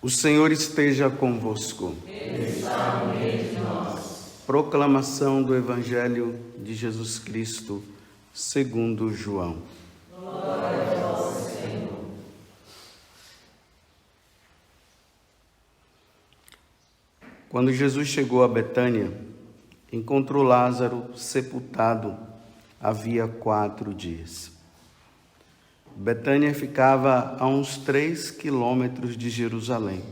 O Senhor esteja convosco. Ele está no meio de nós. Proclamação do Evangelho de Jesus Cristo, segundo João. Glória a vós, Senhor. Quando Jesus chegou a Betânia, encontrou Lázaro sepultado havia 4 dias. Betânia ficava a uns 3 quilômetros de Jerusalém.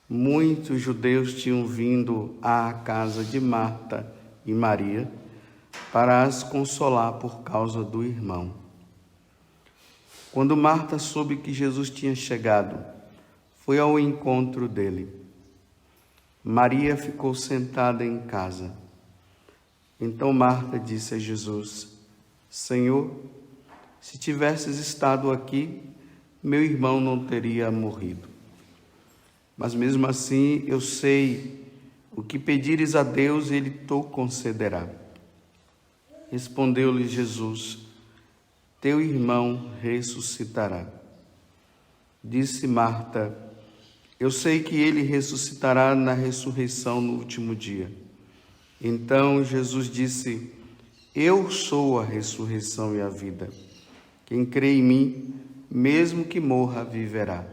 Muitos judeus tinham vindo à casa de Marta e Maria para as consolar por causa do irmão. Quando Marta soube que Jesus tinha chegado, foi ao encontro dele. Maria ficou sentada em casa. Então Marta disse a Jesus: Senhor, se tivesses estado aqui, meu irmão não teria morrido. Mas mesmo assim eu sei o que pedires a Deus, Ele te concederá. Respondeu-lhe Jesus: Teu irmão ressuscitará. Disse Marta: Eu sei que ele ressuscitará na ressurreição no último dia. Então Jesus disse: Eu sou a ressurreição e a vida. Quem crê em mim, mesmo que morra, viverá.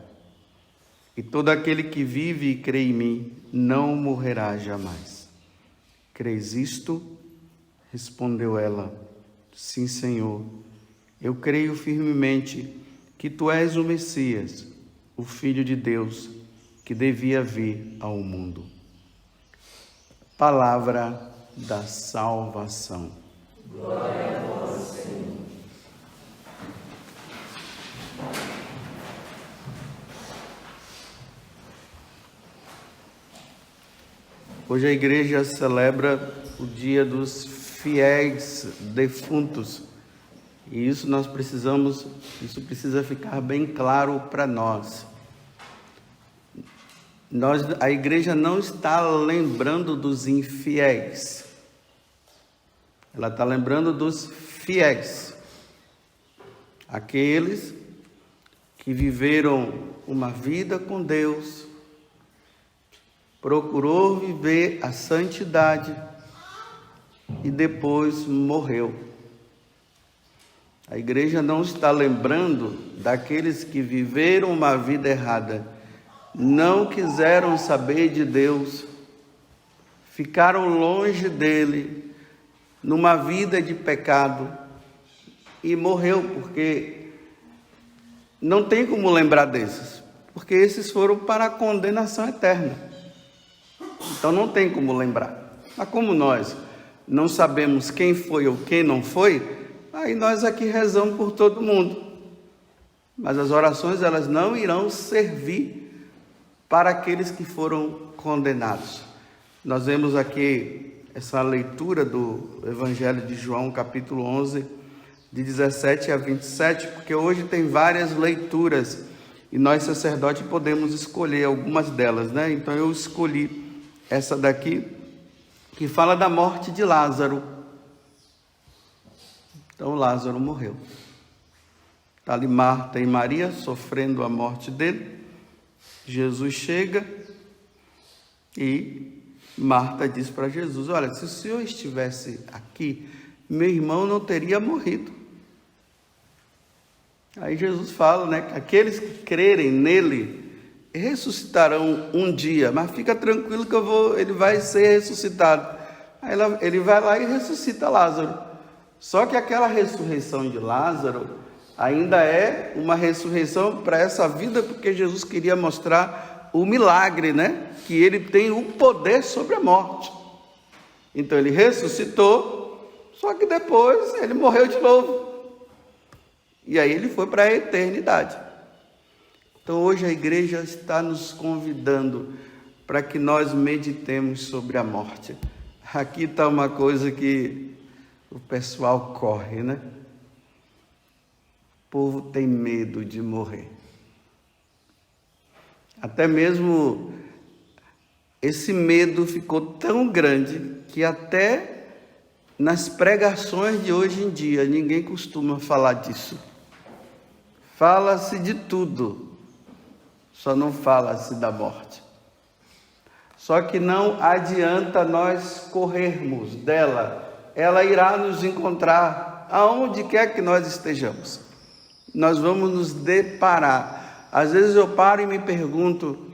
E todo aquele que vive e crê em mim, não morrerá jamais. Crês isto? Respondeu ela: Sim, Senhor. Eu creio firmemente que tu és o Messias, o Filho de Deus, que devia vir ao mundo. Palavra da salvação. Glória a vós, Senhor. Hoje a igreja celebra o dia dos fiéis defuntos. E isso precisa ficar bem claro para nós. A igreja não está lembrando dos infiéis. Ela está lembrando dos fiéis. Aqueles que viveram uma vida com Deus, procurou viver a santidade e depois morreu. A igreja não está lembrando daqueles que viveram uma vida errada, não quiseram saber de Deus, ficaram longe dele, numa vida de pecado, e morreu, porque não tem como lembrar desses, porque esses foram para a condenação eterna. Então não tem como lembrar. Mas como nós não sabemos quem foi ou quem não foi, aí nós aqui rezamos por todo mundo. Mas as orações, elas não irão servir para aqueles que foram condenados. Nós vemos aqui essa leitura do Evangelho de João, capítulo 11, de 17 a 27, porque hoje tem várias leituras e nós, sacerdotes, podemos escolher algumas delas, né? Então eu escolhi essa daqui, que fala da morte de Lázaro. Então Lázaro morreu. Está ali Marta e Maria sofrendo a morte dele. Jesus chega e Marta diz para Jesus: olha, se o Senhor estivesse aqui, meu irmão não teria morrido. Aí Jesus fala, né, que aqueles que crerem nele ressuscitarão um dia, mas fica tranquilo que ele vai ser ressuscitado. Aí ele vai lá e ressuscita Lázaro. Só que aquela ressurreição de Lázaro ainda é uma ressurreição para essa vida, porque Jesus queria mostrar o milagre, né? Que ele tem o poder sobre a morte. Então ele ressuscitou, só que depois ele morreu de novo. E aí ele foi para a eternidade. Então hoje a igreja está nos convidando para que nós meditemos sobre a morte. Aqui está uma coisa que o pessoal corre, né? O povo tem medo de morrer. Até mesmo esse medo ficou tão grande que até nas pregações de hoje em dia ninguém costuma falar disso. Fala-se de tudo, só não fala-se da morte. Só que não adianta nós corrermos dela, ela irá nos encontrar aonde quer que nós estejamos. Nós vamos nos deparar. Às vezes eu paro e me pergunto,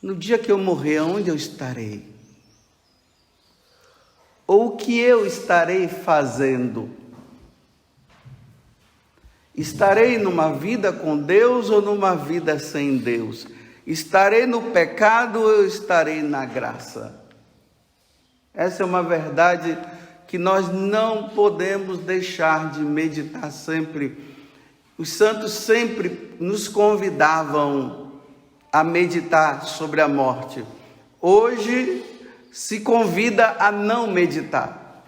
no dia que eu morrer, aonde eu estarei? Ou o que eu estarei fazendo? Estarei numa vida com Deus ou numa vida sem Deus? Estarei no pecado ou eu estarei na graça? Essa é uma verdade que nós não podemos deixar de meditar sempre. Os santos sempre nos convidavam a meditar sobre a morte. Hoje se convida a não meditar.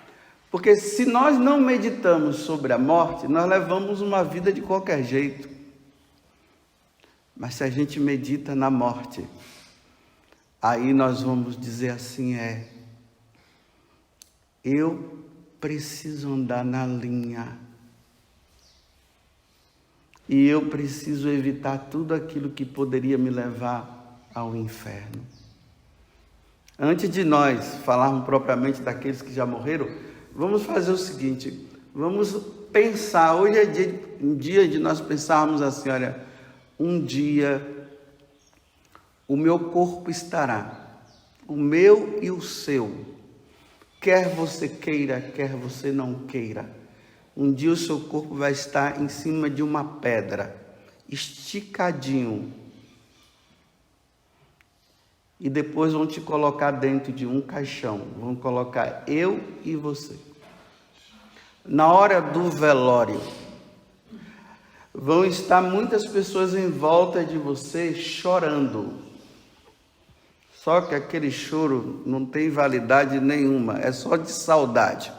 Porque se nós não meditamos sobre a morte, nós levamos uma vida de qualquer jeito. Mas se a gente medita na morte, aí nós vamos dizer assim, eu preciso andar na linha. E eu preciso evitar tudo aquilo que poderia me levar ao inferno. Antes de nós falarmos propriamente daqueles que já morreram, vamos fazer o seguinte, vamos pensar, hoje é dia de nós pensarmos assim, olha, um dia o meu corpo estará, o meu e o seu, quer você queira, quer você não queira. Um dia o seu corpo vai estar em cima de uma pedra, esticadinho. E depois vão te colocar dentro de um caixão. Vão colocar eu e você. Na hora do velório, vão estar muitas pessoas em volta de você chorando. Só que aquele choro não tem validade nenhuma, é só de saudade.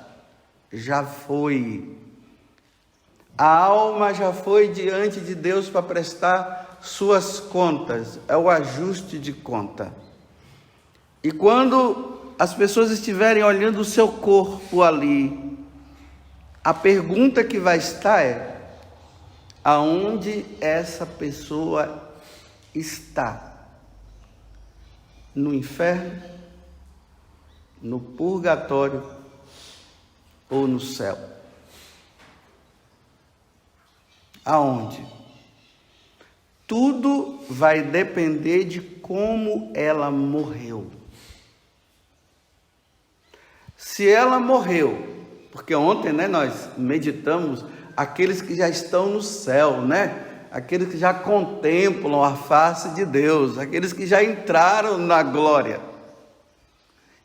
Já foi. A alma já foi diante de Deus para prestar suas contas, é o ajuste de conta. E quando as pessoas estiverem olhando o seu corpo ali, a pergunta que vai estar é: aonde essa pessoa está? No inferno, no purgatório ou no céu? Aonde? Tudo vai depender de como ela morreu. Se ela morreu, porque ontem, nós meditamos aqueles que já estão no céu, aqueles que já contemplam a face de Deus, aqueles que já entraram na glória.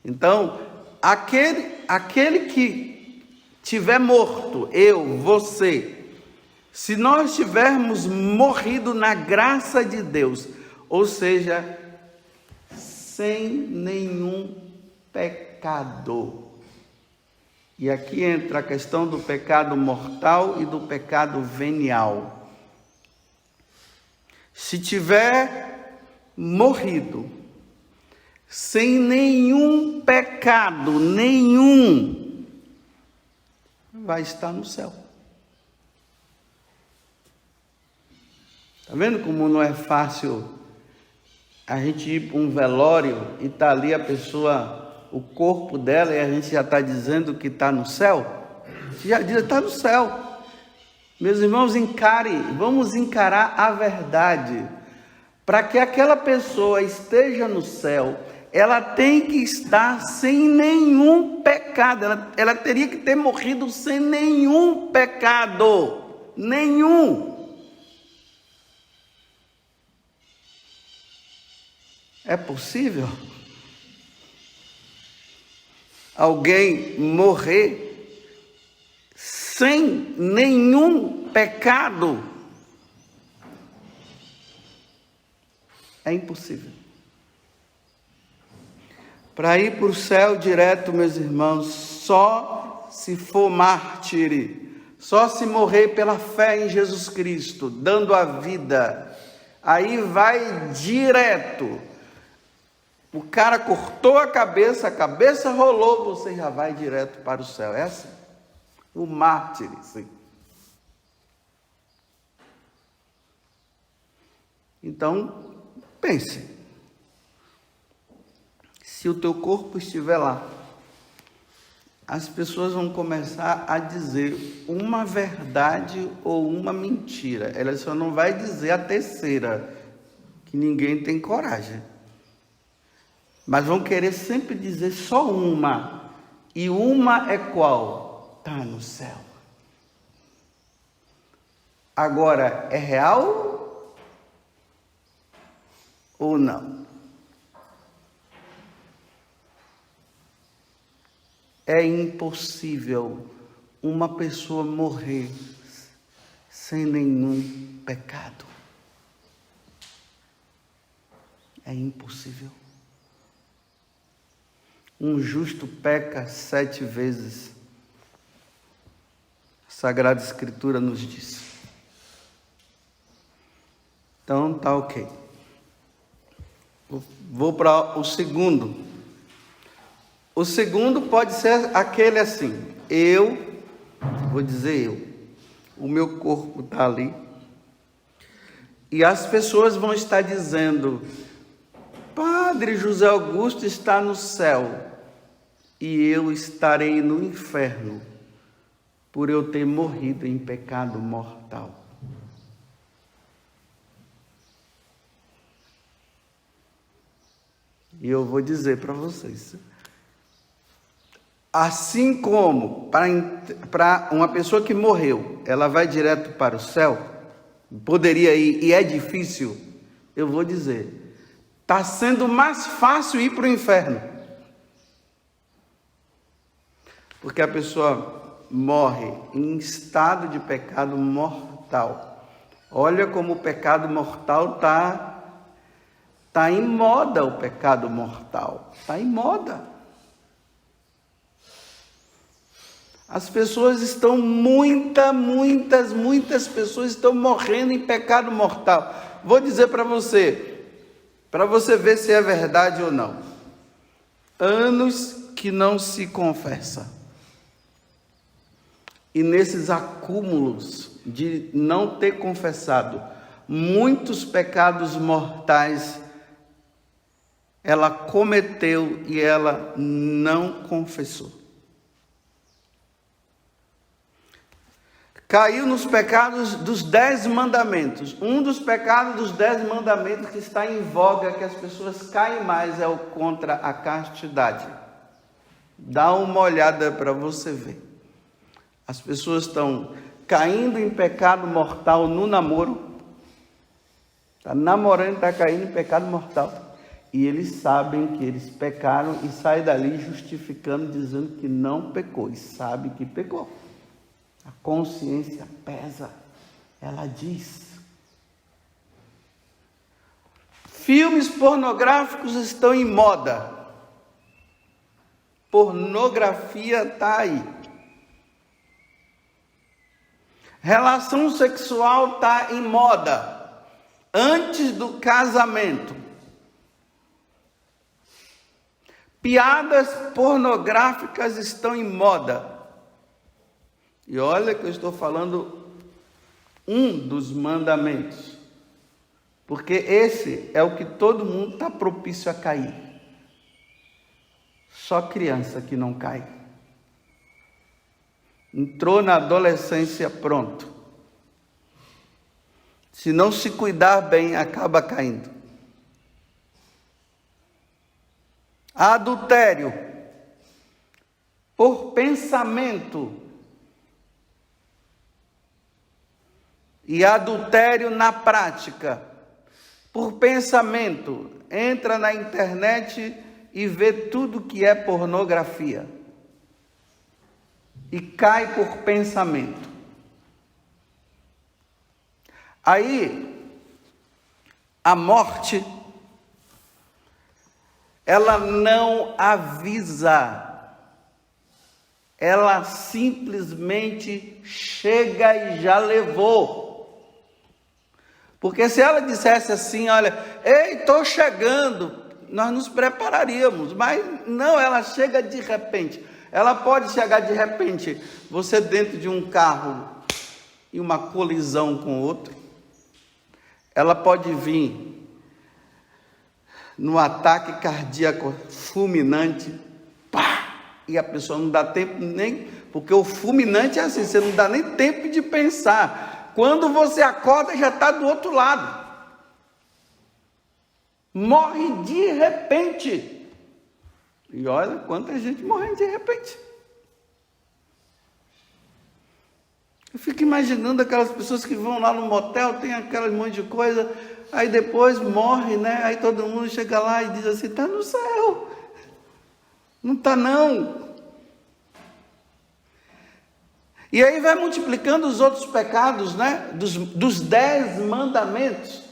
Então, aquele que tiver morto, eu, você, se nós tivermos morrido na graça de Deus, ou seja, sem nenhum pecado. E aqui entra a questão do pecado mortal e do pecado venial. Se tiver morrido sem nenhum pecado, vai estar no céu. Está vendo como não é fácil a gente ir para um velório e está ali a pessoa, o corpo dela, e a gente já está dizendo que está no céu? Já diz, está no céu. Meus irmãos, vamos encarar a verdade. Para que aquela pessoa esteja no céu, ela tem que estar sem nenhum pecado. Ela teria que ter morrido sem nenhum pecado. Nenhum. É possível alguém morrer sem nenhum pecado? É impossível. Para ir para o céu direto, meus irmãos, só se for mártir, só se morrer pela fé em Jesus Cristo, dando a vida, aí vai direto. O cara cortou a cabeça rolou, você já vai direto para o céu. É assim. O mártir, sim. Então, pense. Se o teu corpo estiver lá, as pessoas vão começar a dizer uma verdade ou uma mentira. Ela só não vai dizer a terceira, que ninguém tem coragem. Mas vão querer sempre dizer só uma. E uma é qual? Está no céu. Agora, é real ou não? É impossível uma pessoa morrer sem nenhum pecado. É impossível. Um justo peca 7 vezes. A Sagrada Escritura nos diz. Então, tá ok. Vou para o segundo. O segundo pode ser aquele assim. O meu corpo está ali. E as pessoas vão estar dizendo, Padre José Augusto está no céu e eu estarei no inferno por eu ter morrido em pecado mortal. E eu vou dizer para vocês, assim como para uma pessoa que morreu, ela vai direto para o céu, poderia ir, e é difícil, eu vou dizer, está sendo mais fácil ir para o inferno. Porque a pessoa morre em estado de pecado mortal. Olha como o pecado mortal está em moda, o pecado mortal. Está em moda. As pessoas estão, muitas pessoas estão morrendo em pecado mortal. Vou dizer para você ver se é verdade ou não. Anos que não se confessa. E nesses acúmulos de não ter confessado muitos pecados mortais, ela cometeu e ela não confessou. Caiu nos pecados dos 10 mandamentos. Um dos pecados dos 10 mandamentos que está em voga, que as pessoas caem mais, é o contra a castidade. Dá uma olhada para você ver. As pessoas estão caindo em pecado mortal no namoro. Está namorando, está caindo em pecado mortal. E eles sabem que eles pecaram e saem dali justificando, dizendo que não pecou. E sabe que pecou. A consciência pesa. Ela diz. Filmes pornográficos estão em moda. Pornografia está aí. Relação sexual está em moda. Antes do casamento. Piadas pornográficas estão em moda. E olha que eu estou falando um dos mandamentos. Porque esse é o que todo mundo está propício a cair. Só criança que não cai. Entrou na adolescência, pronto. Se não se cuidar bem, acaba caindo. Adultério. Por pensamento. E adultério na prática. Por pensamento. Entra na internet e vê tudo que é pornografia. E cai por pensamento. Aí, a morte, ela não avisa. Ela simplesmente chega e já levou. Porque se ela dissesse assim, olha, ei, estou chegando, nós nos prepararíamos. Mas não, ela chega de repente. Ela pode chegar de repente, você dentro de um carro e uma colisão com outro. ela pode vir no ataque cardíaco fulminante, pá, e a pessoa não dá tempo nem, porque o fulminante é assim, você não dá nem tempo de pensar. Quando você acorda, já está do outro lado. Morre de repente. E olha quanta gente morre de repente. Eu fico imaginando aquelas pessoas que vão lá no motel, tem aquele monte de coisa, aí depois morre, né? Aí todo mundo chega lá e diz assim, está no céu. Não está não. E aí vai multiplicando os outros pecados, né? Dos 10 mandamentos.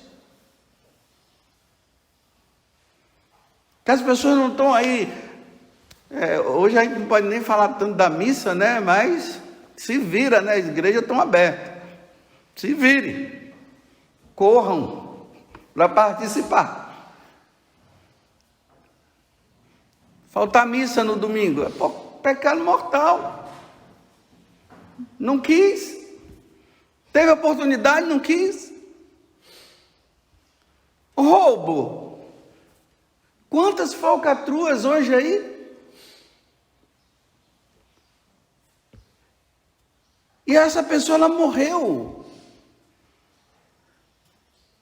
Que as pessoas não estão aí. Hoje a gente não pode nem falar tanto da missa, né? Mas se vira, né? As igrejas estão abertas. Se virem. Corram para participar. Faltar missa no domingo é pecado mortal. Não quis. Teve oportunidade, não quis. Roubo. Quantas falcatruas hoje aí? E essa pessoa, ela morreu.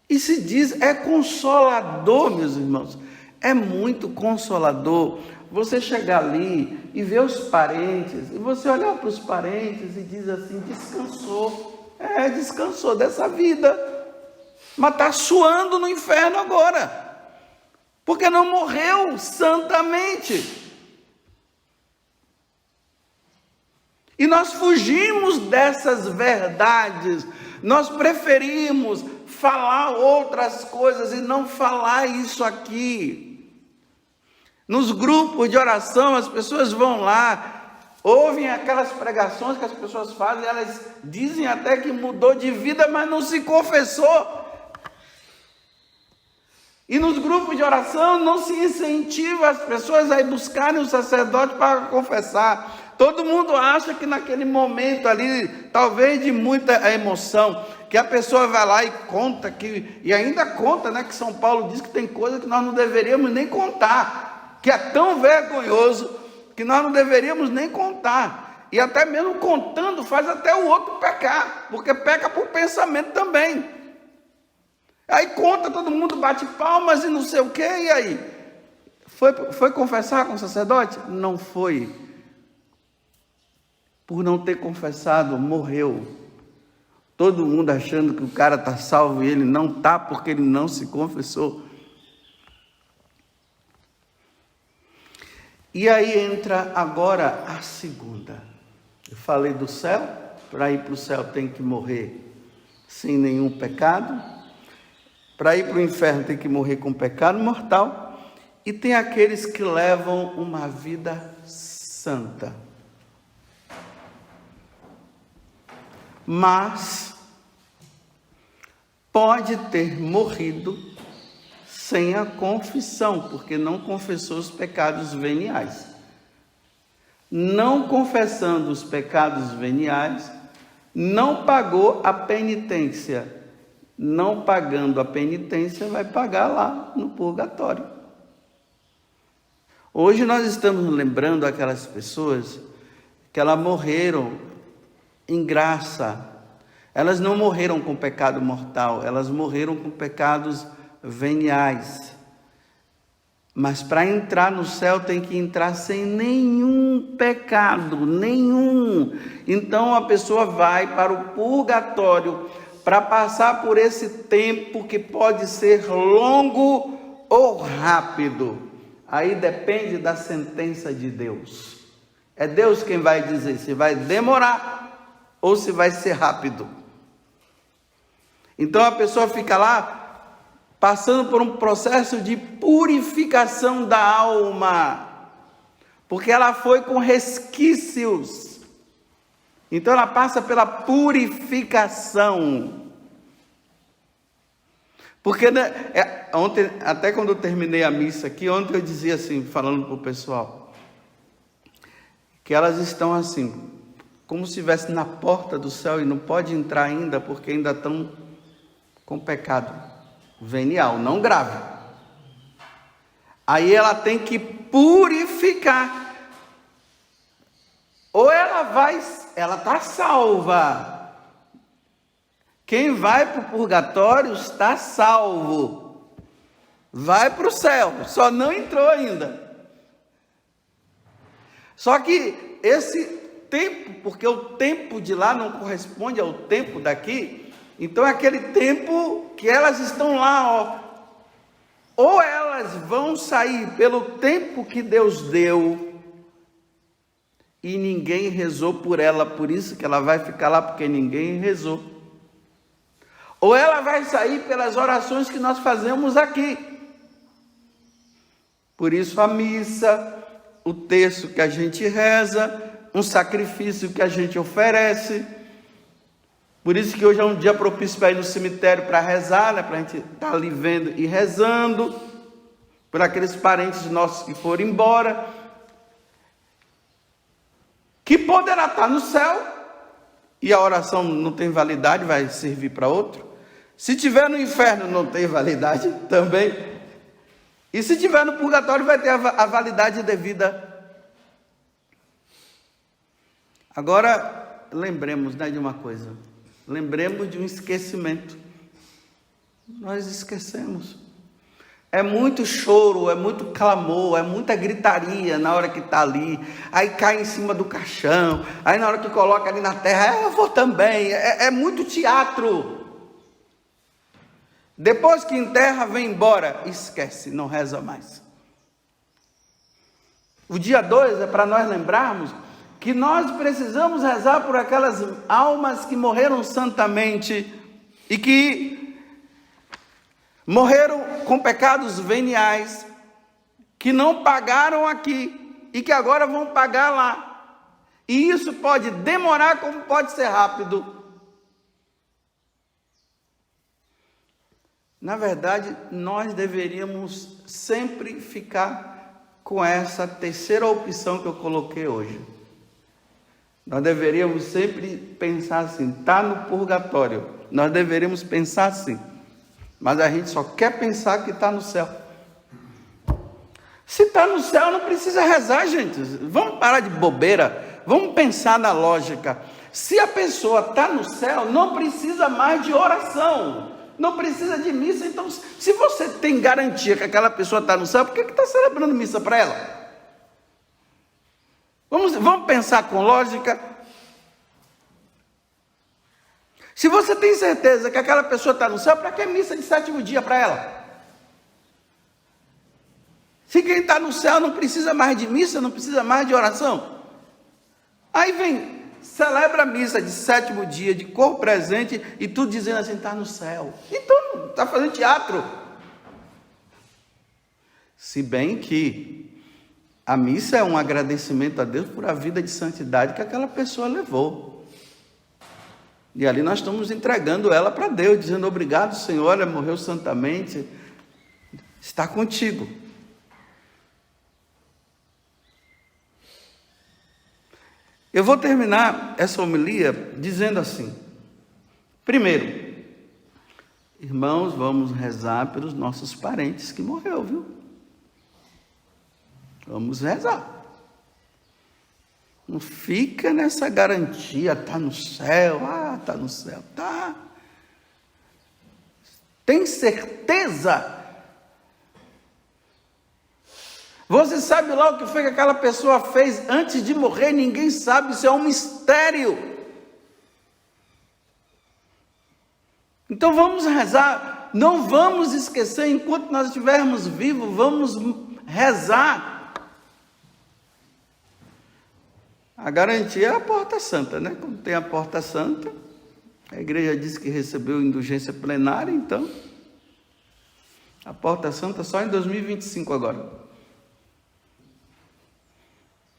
E se diz, é consolador, meus irmãos. É muito consolador você chegar ali e ver os parentes, e você olhar para os parentes e diz assim, descansou. Descansou dessa vida. Mas está suando no inferno agora. Porque não morreu santamente. E nós fugimos dessas verdades. Nós preferimos falar outras coisas e não falar isso aqui. Nos grupos de oração, as pessoas vão lá, ouvem aquelas pregações que as pessoas fazem, elas dizem até que mudou de vida, mas não se confessou. E nos grupos de oração não se incentiva as pessoas a ir buscarem o sacerdote para confessar. Todo mundo acha que naquele momento ali, talvez de muita emoção, que a pessoa vai lá e conta, e ainda conta, né, que São Paulo diz que tem coisa que nós não deveríamos nem contar, que é tão vergonhoso que nós não deveríamos nem contar. E até mesmo contando faz até o outro pecar, porque peca por pensamento também. Aí conta, todo mundo bate palmas e não sei o quê, e aí? Foi confessar com o sacerdote? Não foi. Por não ter confessado, morreu. Todo mundo achando que o cara está salvo e ele não está, porque ele não se confessou. E aí entra agora a segunda. Eu falei do céu, para ir para o céu tem que morrer sem nenhum pecado. Para ir para o inferno tem que morrer com pecado mortal. E tem aqueles que levam uma vida santa. Mas pode ter morrido sem a confissão, porque não confessou os pecados veniais. Não confessando os pecados veniais, não pagou a penitência. Não pagando a penitência, vai pagar lá no purgatório. Hoje nós estamos lembrando aquelas pessoas que elas morreram em graça. Elas não morreram com pecado mortal, elas morreram com pecados veniais. Mas para entrar no céu tem que entrar sem nenhum pecado, nenhum. Então a pessoa vai para o purgatório para passar por esse tempo que pode ser longo ou rápido. Aí depende da sentença de Deus. É Deus quem vai dizer se vai demorar ou se vai ser rápido. Então a pessoa fica lá passando por um processo de purificação da alma, porque ela foi com resquícios. Então ela passa pela purificação. Porque ontem, até quando eu terminei a missa aqui, ontem eu dizia assim, falando para o pessoal, que elas estão assim, como se estivesse na porta do céu e não pode entrar ainda, porque ainda estão com pecado. venial, não grave. Aí ela tem que purificar. Ou ela está salva. Quem vai para o purgatório está salvo. Vai para o céu, só não entrou ainda. Só que esse tempo, porque o tempo de lá não corresponde ao tempo daqui, então é aquele tempo que elas estão lá, ó. Ou elas vão sair pelo tempo que Deus deu, e ninguém rezou por ela, por isso que ela vai ficar lá, porque ninguém rezou. Ou ela vai sair pelas orações que nós fazemos aqui. Por isso a missa, o terço que a gente reza, um sacrifício que a gente oferece. Por isso que hoje é um dia propício para ir no cemitério para rezar, né? Para a gente estar ali vendo e rezando, por aqueles parentes nossos que foram embora, que poderá estar no céu, e a oração não tem validade, vai servir para outro. Se tiver no inferno, não tem validade também. E se tiver no purgatório, vai ter a validade devida. Agora, lembremos, né, de uma coisa. Lembremos de um esquecimento. Nós esquecemos. É muito choro, é muito clamor, é muita gritaria na hora que está ali. Aí cai em cima do caixão. Aí na hora que coloca ali na terra, eu vou também. É muito teatro. Depois que enterra, vem embora, esquece, não reza mais. O dia 2 é para nós lembrarmos que nós precisamos rezar por aquelas almas que morreram santamente e que morreram com pecados veniais, que não pagaram aqui e que agora vão pagar lá. E isso pode demorar como pode ser rápido. Na verdade, nós deveríamos sempre ficar com essa terceira opção que eu coloquei hoje. Nós deveríamos sempre pensar assim, está no purgatório. Nós deveríamos pensar assim, mas a gente só quer pensar que está no céu. Se está no céu, não precisa rezar, gente. Vamos parar de bobeira, vamos pensar na lógica. Se a pessoa está no céu, não precisa mais de oração. Não precisa de missa. Então, se você tem garantia que aquela pessoa está no céu, por que está celebrando missa para ela? Vamos pensar com lógica. Se você tem certeza que aquela pessoa está no céu, para que missa de 7º dia para ela? Se quem está no céu não precisa mais de missa, não precisa mais de oração. Aí vem, celebra a missa de 7º dia, de corpo presente, e tu dizendo assim, está no céu. Então, está fazendo teatro. Se bem que a missa é um agradecimento a Deus por a vida de santidade que aquela pessoa levou. E ali nós estamos entregando ela para Deus, dizendo, obrigado, Senhor, ela morreu santamente, está contigo. Eu vou terminar essa homilia dizendo assim, primeiro, irmãos, vamos rezar pelos nossos parentes que morreu, viu? Vamos rezar. Não fica nessa garantia, está no céu, está no céu, tá. Tem certeza? Você sabe lá o que foi que aquela pessoa fez antes de morrer? Ninguém sabe, isso é um mistério. Então vamos rezar, não vamos esquecer, enquanto nós estivermos vivos, vamos rezar. A garantia é a porta santa, né? Quando tem a porta santa, a igreja diz que recebeu indulgência plenária, então a porta santa só em 2025 agora.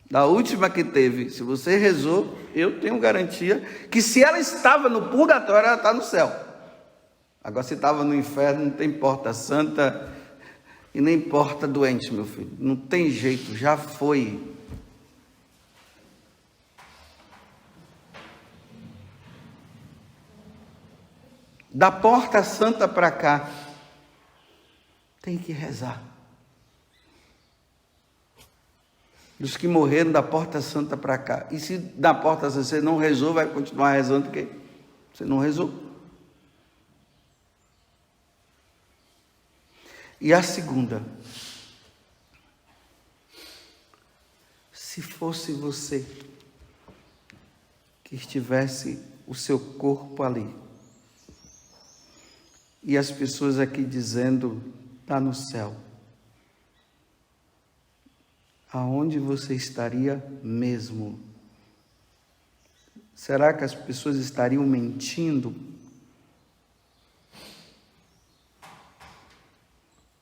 Da última que teve, se você rezou, eu tenho garantia que se ela estava no purgatório, ela está no céu. Agora, se estava no inferno, não tem porta santa e nem porta doente, meu filho. Não tem jeito, já foi. Da porta santa para cá, tem que rezar. Dos que morreram da Porta Santa para cá. E se da Porta Santa você não rezou, vai continuar rezando porque você não rezou. E a segunda, se fosse você que estivesse o seu corpo ali, e as pessoas aqui dizendo, está no céu, aonde você estaria mesmo? Será que as pessoas estariam mentindo?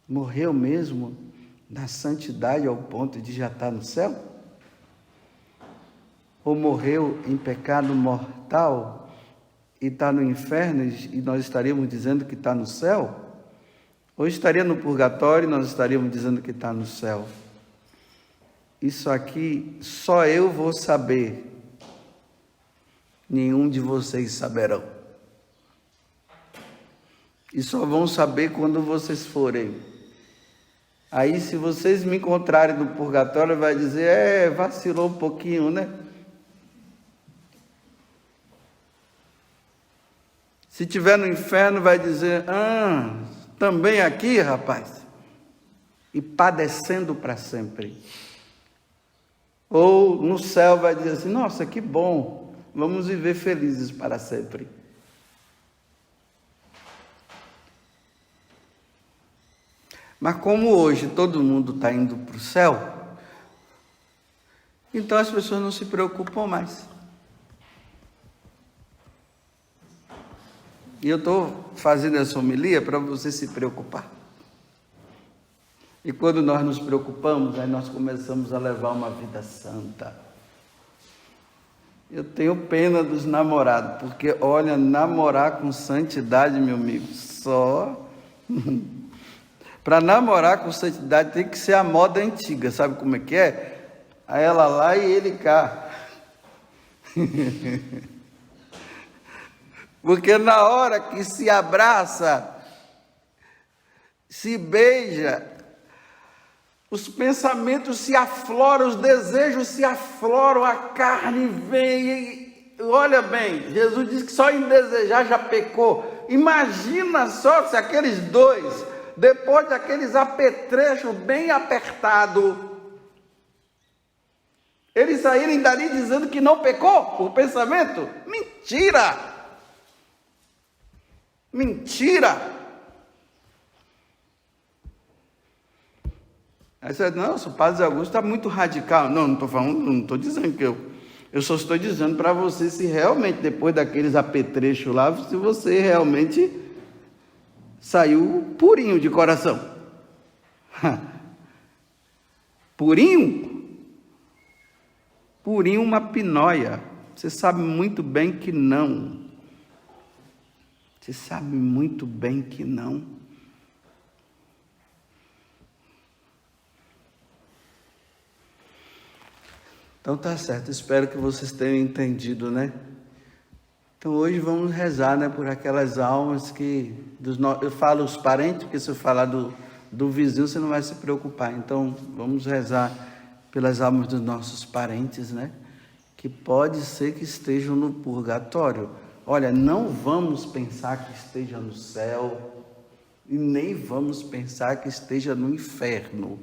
Morreu mesmo na santidade ao ponto de já estar no céu? Ou morreu em pecado mortal e está no inferno e nós estaríamos dizendo que está no céu? Ou estaria no purgatório e nós estaríamos dizendo que está no céu? Isso aqui só eu vou saber, nenhum de vocês saberão. E só vão saber quando vocês forem. Aí se vocês me encontrarem no purgatório, vai dizer, vacilou um pouquinho, né? Se tiver no inferno, vai dizer, também aqui, rapaz. E padecendo para sempre. Ou no céu vai dizer assim, nossa, que bom, vamos viver felizes para sempre. Mas como hoje todo mundo está indo para o céu, então as pessoas não se preocupam mais. E eu estou fazendo essa homilia para você se preocupar. E quando nós nos preocupamos, aí nós começamos a levar uma vida santa. Eu tenho pena dos namorados, porque, olha, namorar com santidade, meu amigo, só... Para namorar com santidade tem que ser a moda antiga, sabe como é que é? Aí ela lá e ele cá. Porque na hora que se abraça, se beija, os pensamentos se afloram, os desejos se afloram, a carne vem. E, olha bem, Jesus disse que só em desejar já pecou. Imagina só se aqueles dois, depois daqueles apetrechos bem apertados, eles saírem dali dizendo que não pecou por pensamento? Mentira! Mentira! Aí você diz, não, o padre Zé Augusto está muito radical. Não estou falando, não estou dizendo que eu só estou dizendo para você se realmente, depois daqueles apetrechos lá, se você realmente saiu purinho de coração. Purinho? Purinho uma pinóia. Você sabe muito bem que não. Você sabe muito bem que não. Então tá certo, espero que vocês tenham entendido, né? Então hoje vamos rezar, né, por aquelas almas que... Eu falo os parentes, porque se eu falar do vizinho, você não vai se preocupar. Então vamos rezar pelas almas dos nossos parentes, né? Que pode ser que estejam no purgatório. Olha, não vamos pensar que esteja no céu e nem vamos pensar que esteja no inferno.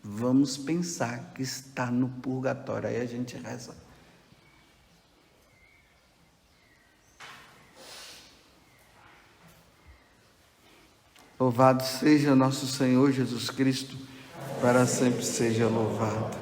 Vamos pensar que está no purgatório. Aí a gente reza. Louvado seja nosso Senhor Jesus Cristo, para sempre seja louvado.